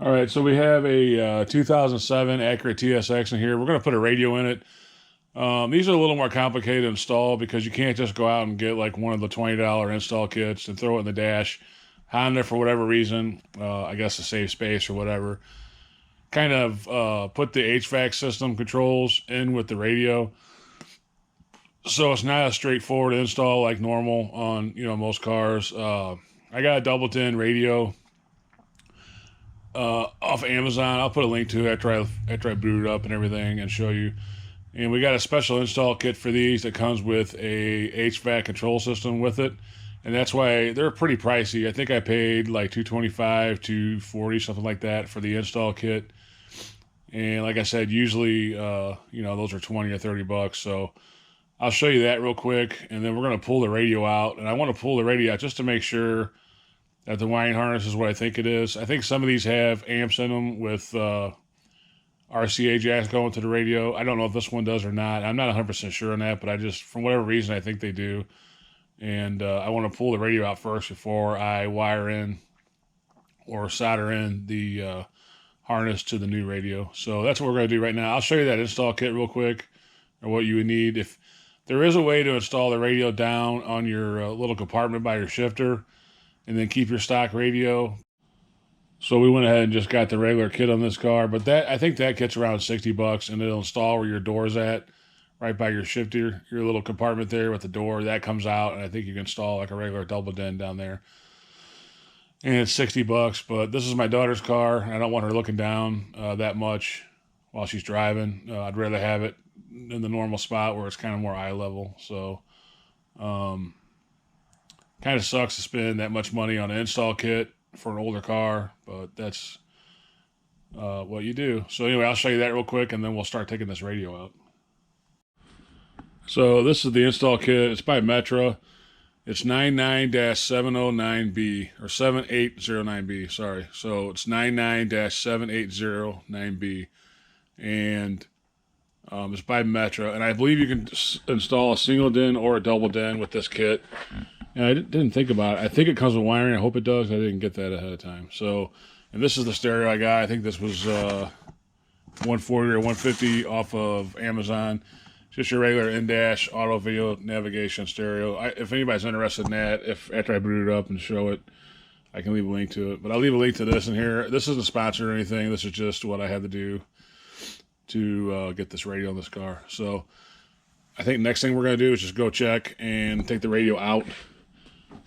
All right, so we have a 2007 Acura TSX in here. We're going to put a radio in it. These are a little more complicated to install because you can't just go out and get like one of the $20 install kits and throw it in the dash. Honda, for whatever reason, I guess to save space or whatever, kind of put the HVAC system controls in with the radio. So it's not a straightforward install like normal on most cars. I got a double tin radio off Amazon. I'll put a link to it after I boot it up and everything and show you. And we got a special install kit for these that comes with a HVAC control system with it, and that's why they're pretty pricey. I think I paid like $225, $240, something like that for the install kit. And like I said, usually those are 20 or 30 bucks. So I'll show you that real quick, and then we're gonna pull the radio out. And I want to pull the radio out just to make sure that the wiring harness is what I think it is. I think some of these have amps in them with RCA jacks going to the radio. I don't know if this one does or not. I'm not 100% sure on that, but I just, for whatever reason, I think they do. And I want to pull the radio out first before I wire in or solder in the harness to the new radio. So that's what we're going to do right now. I'll show you that install kit real quick, or what you would need. If there is a way to install the radio down on your little compartment by your shifter and then keep your stock radio. So we went ahead and just got the regular kit on this car, but that, I think that kit's around 60 bucks, and it'll install where your door's at, right by your shifter, your little compartment there with the door. That comes out, and I think you can install like a regular double den down there. And it's 60 bucks, but this is my daughter's car, and I don't want her looking down that much while she's driving. I'd rather have it in the normal spot where it's kind of more eye level. So kind of sucks to spend that much money on an install kit for an older car, but that's what you do. So anyway, I'll show you that real quick, and then we'll start taking this radio out. So this is the install kit. It's by Metra. It's 99-709B, or 7809B, sorry. So it's 99-7809B, and it's by Metra. And I believe you can install a single den or a double den with this kit. And I didn't think about it. I think it comes with wiring. I hope it does. I didn't get that ahead of time. So, and this is the stereo I got. I think this was 140 or 150 off of Amazon. Just your regular in-dash auto video navigation stereo. If anybody's interested in that, after I boot it up and show it, I can leave a link to it. But I'll leave a link to this in here. This isn't sponsored or anything. This is just what I had to do to get this radio on this car. So I think next thing we're going to do is just go check and take the radio out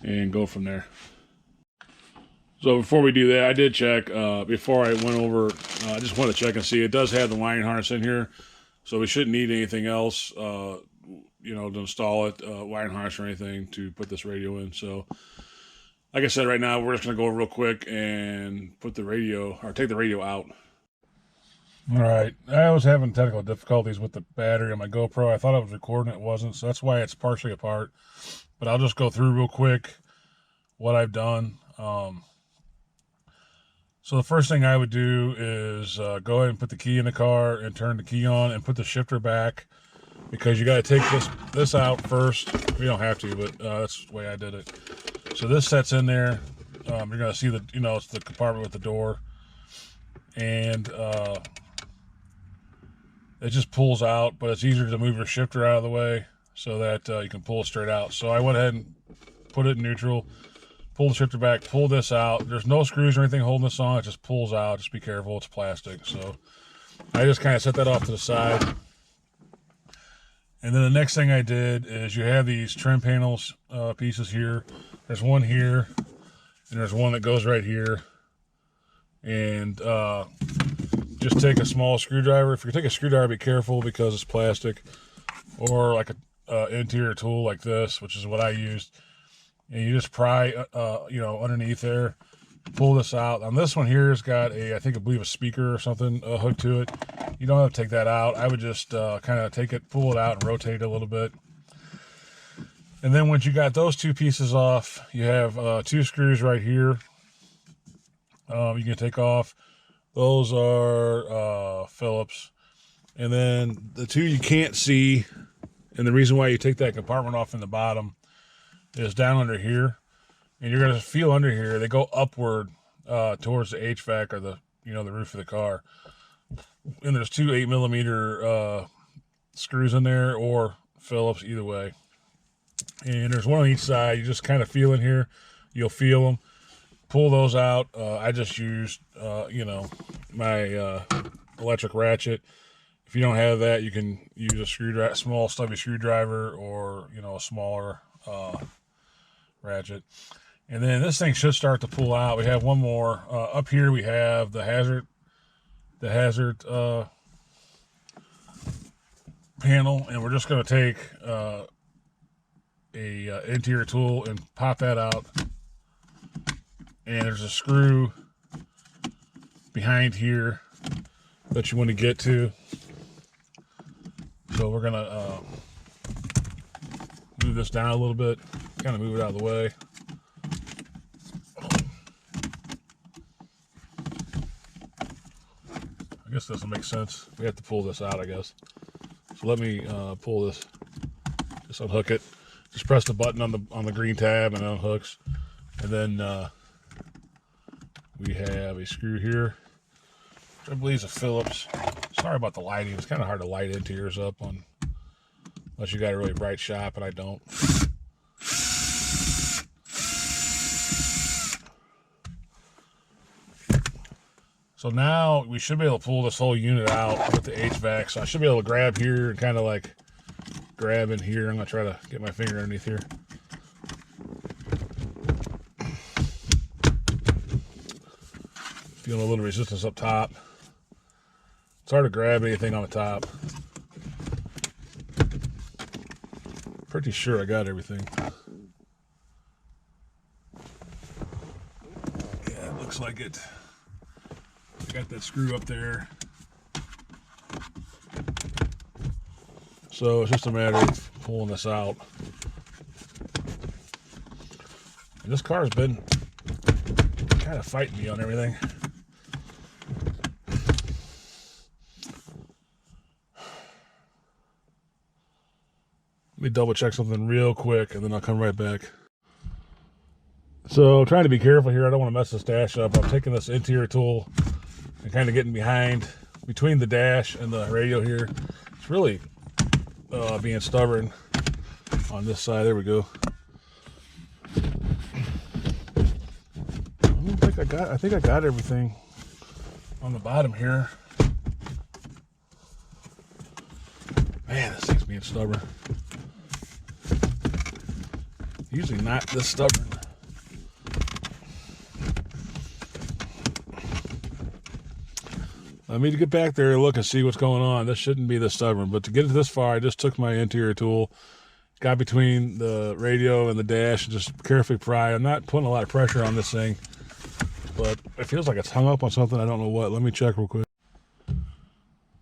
and go from there. So before we do that, I did check before I went over. I just want to check and see. It does have the wiring harness in here, so we shouldn't need anything else, to install it, wiring harness or anything to put this radio in. So, like I said, right now we're just gonna go over real quick and put the radio, or take the radio out. All right, I was having technical difficulties with the battery on my GoPro. I thought I was recording, it wasn't, so that's why it's partially apart. But I'll just go through real quick what I've done. So the first thing I would do is go ahead and put the key in the car and turn the key on and put the shifter back, because you got to take this out first. You don't have to, but that's the way I did it. So this sets in there. You're going to see it's the compartment with the door. And it just pulls out, but it's easier to move your shifter out of the way so that you can pull it straight out. So I went ahead and put it in neutral, pull the shifter back, pull this out. There's no screws or anything holding this on. It just pulls out. Just be careful. It's plastic. So I just kind of set that off to the side. And then the next thing I did is, you have these trim panels pieces here. There's one here, and there's one that goes right here. And just take a small screwdriver. If you take a screwdriver, be careful because it's plastic. Or like a interior tool like this, which is what I used. And you just pry, underneath there, pull this out. On this one here has got I believe a speaker or something hooked to it. You don't have to take that out. I would just kind of take it, pull it out, and rotate it a little bit. And then once you got those two pieces off, you have two screws right here. You can take off. Those are Phillips. And then the two you can't see, and the reason why you take that compartment off in the bottom, is down under here. And you're going to feel under here, they go upward towards the HVAC, or the you know, the roof of the car. And there's two 8mm screws in there, or Phillips, either way. And there's one on each side. You just kind of feel in here. You'll feel them. Pull those out. I just used, you know, my electric ratchet. If you don't have that, you can use a screwdriver, small stubby screwdriver, or, you know, a smaller ratchet. And then this thing should start to pull out. We have one more. Up here we have the hazard panel, and we're just going to take a interior tool and pop that out. And there's a screw behind here that you want to get to. So we're gonna move this down a little bit, kind of move it out of the way. I guess this will make sense. We have to pull this out, I guess. So let me pull this, just unhook it. Just press the button on the green tab and it unhooks. And then we have a screw here, which I believe is a Phillips. Sorry about the lighting. It's kind of hard to light interiors up on, unless you got a really bright shop, and I don't. So now we should be able to pull this whole unit out with the HVAC. So I should be able to grab here and kind of like grab in here. I'm going to try to get my finger underneath here. Feeling a little resistance up top. It's hard to grab anything on the top. Pretty sure I got everything. Yeah, it looks like it. I got that screw up there. So it's just a matter of pulling this out. And this car's been kind of fighting me on everything. Let me double check something real quick and then I'll come right back. So trying to be careful here. I don't want to mess this dash up. I'm taking this interior tool and kind of getting between the dash and the radio here. It's really being stubborn on this side. There we go. I think I got everything on the bottom here. Man, this thing's being stubborn. Usually not this stubborn. I need to get back there and look and see what's going on. This shouldn't be this stubborn, but to get it this far, I just took my interior tool, got between the radio and the dash, and just carefully pry. I'm not putting a lot of pressure on this thing, but it feels like it's hung up on something. I don't know what. Let me check real quick.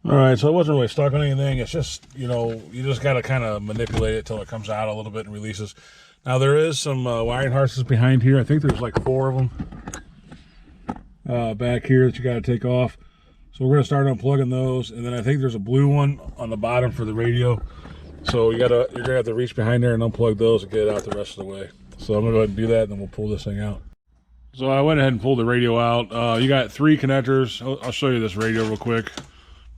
All right, so it wasn't really stuck on anything. It's just, you know, you just got to kind of manipulate it till it comes out a little bit and releases. Now, there is some wiring harnesses behind here. I think there's like 4 of them back here that you got to take off. So we're going to start unplugging those. And then I think there's a blue one on the bottom for the radio. So you're going to have to reach behind there and unplug those and get it out the rest of the way. So I'm going to go ahead and do that, and then we'll pull this thing out. So I went ahead and pulled the radio out. You got 3 connectors. I'll show you this radio real quick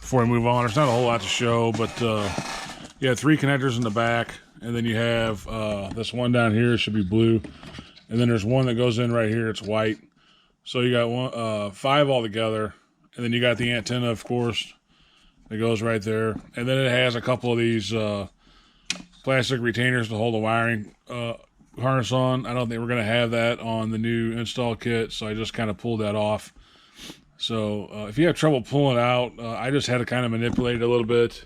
before I move on. There's not a whole lot to show, but you have 3 connectors in the back. And then you have this one down here, should be blue. And then there's one that goes in right here, it's white. So you got 5 altogether. And then you got the antenna, of course, that goes right there. And then it has a couple of these plastic retainers to hold the wiring harness on. I don't think we're going to have that on the new install kit, so I just kind of pulled that off. So if you have trouble pulling it out, I just had to kind of manipulate it a little bit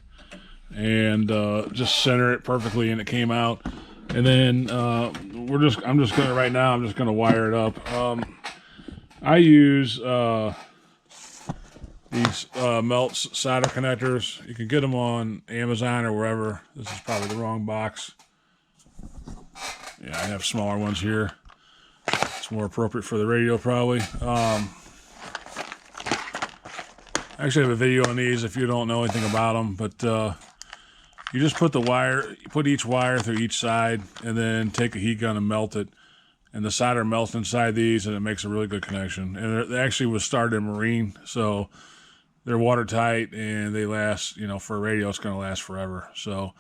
and just center it perfectly, and it came out. And then I'm just gonna wire it up. I use these Melts solder connectors. You can get them on Amazon or wherever. This is probably the wrong box. Yeah, I have smaller ones here. It's more appropriate for the radio, probably. I actually have a video on these if you don't know anything about them, but you just put each wire through each side, and then take a heat gun and melt it. and the solder melts inside these, and it makes a really good connection. And they actually was started in marine, so they're watertight, and they last, you know, for a radio, it's going to last forever. So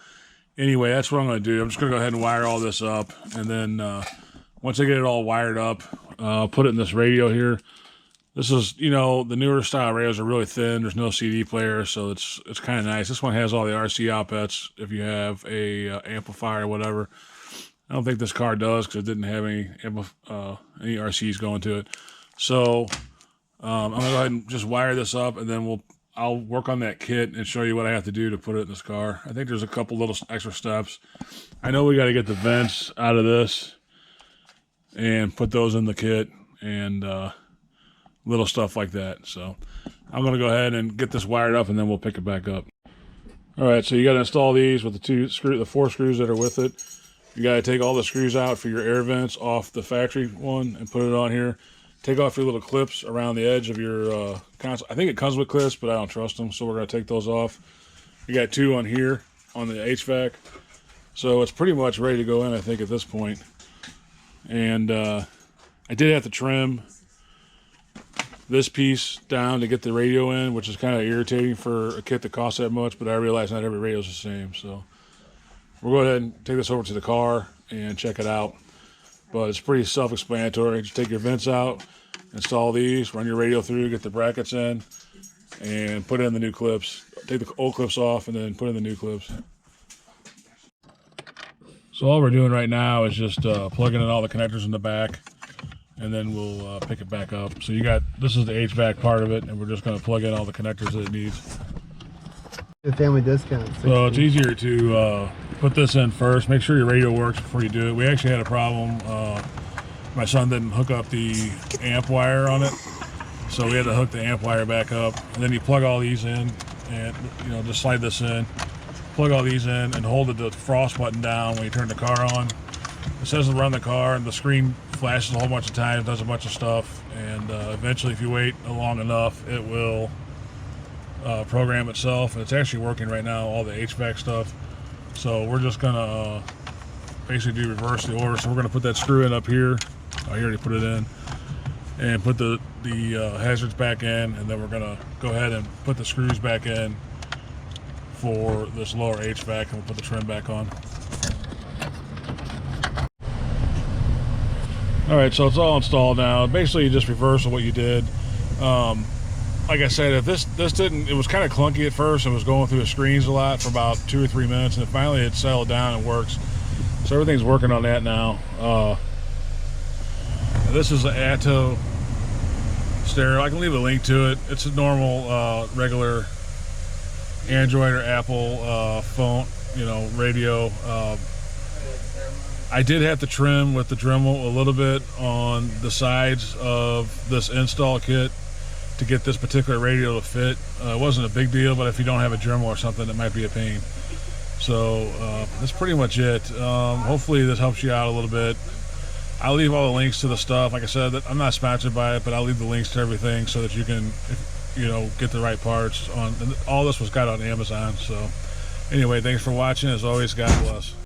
anyway, that's what I'm going to do. I'm just going to go ahead and wire all this up, and then once I get it all wired up, I'll put it in this radio here. This is, you know, the newer style radios are really thin. There's no CD player, so it's kind of nice. This one has all the RC outputs if you have a amplifier or whatever. I don't think this car does because it didn't have any RCs going to it. So I'm going to go ahead and just wire this up, and then I'll work on that kit and show you what I have to do to put it in this car. I think there's a couple little extra steps. I know we got to get the vents out of this and put those in the kit, and little stuff like that. So I'm going to go ahead and get this wired up, and then we'll pick it back up. All right, so you got to install these with the 4 screws that are with it. You got to take all the screws out for your air vents off the factory one and put it on here. Take off your little clips around the edge of your console. I think it comes with clips, but I don't trust them, so we're going to take those off. You got 2 on here on the HVAC. So it's pretty much ready to go in, I think, at this point. And I did have to trim this piece down to get the radio in, which is kind of irritating for a kit that costs that much, but I realize not every radio is the same. So we'll go ahead and take this over to the car and check it out. But it's pretty self-explanatory. Just take your vents out, install these, run your radio through, get the brackets in, and put in the new clips. Take the old clips off and then put in the new clips. So all we're doing right now is just plugging in all the connectors in the back, and then we'll pick it back up. So this is the HVAC part of it, and we're just going to plug in all the connectors that it needs. The family discount. 60. So it's easier to put this in first. Make sure your radio works before you do it. We actually had a problem. My son didn't hook up the amp wire on it, so we had to hook the amp wire back up. And then you plug all these in, and just slide this in. Plug all these in and hold the defrost button down when you turn the car on. It says to run the car, and the screen flashes a whole bunch of times, does a bunch of stuff, and eventually, if you wait long enough, it will program itself. And it's actually working right now, all the HVAC stuff. So we're just gonna basically do reverse the order. So we're gonna put that screw in up here. I already put it in, and put the hazards back in, and then we're gonna go ahead and put the screws back in for this lower HVAC, and we'll put the trim back on. All right, so it's all installed now. Basically, you just reverse what you did. Like I said, if this didn't, it was kind of clunky at first. It was going through the screens a lot for about 2 or 3 minutes, and finally it settled down and works. So everything's working on that now. This is an Atto stereo. I can leave a link to it. It's a normal, regular Android or Apple phone, radio. I did have to trim with the Dremel a little bit on the sides of this install kit to get this particular radio to fit. It wasn't a big deal, but if you don't have a Dremel or something, it might be a pain. So that's pretty much it. Hopefully this helps you out a little bit. I'll leave all the links to the stuff. Like I said, I'm not sponsored by it, but I'll leave the links to everything so that you can, get the right parts on. And all this was got on Amazon. So anyway, thanks for watching. As always, God bless.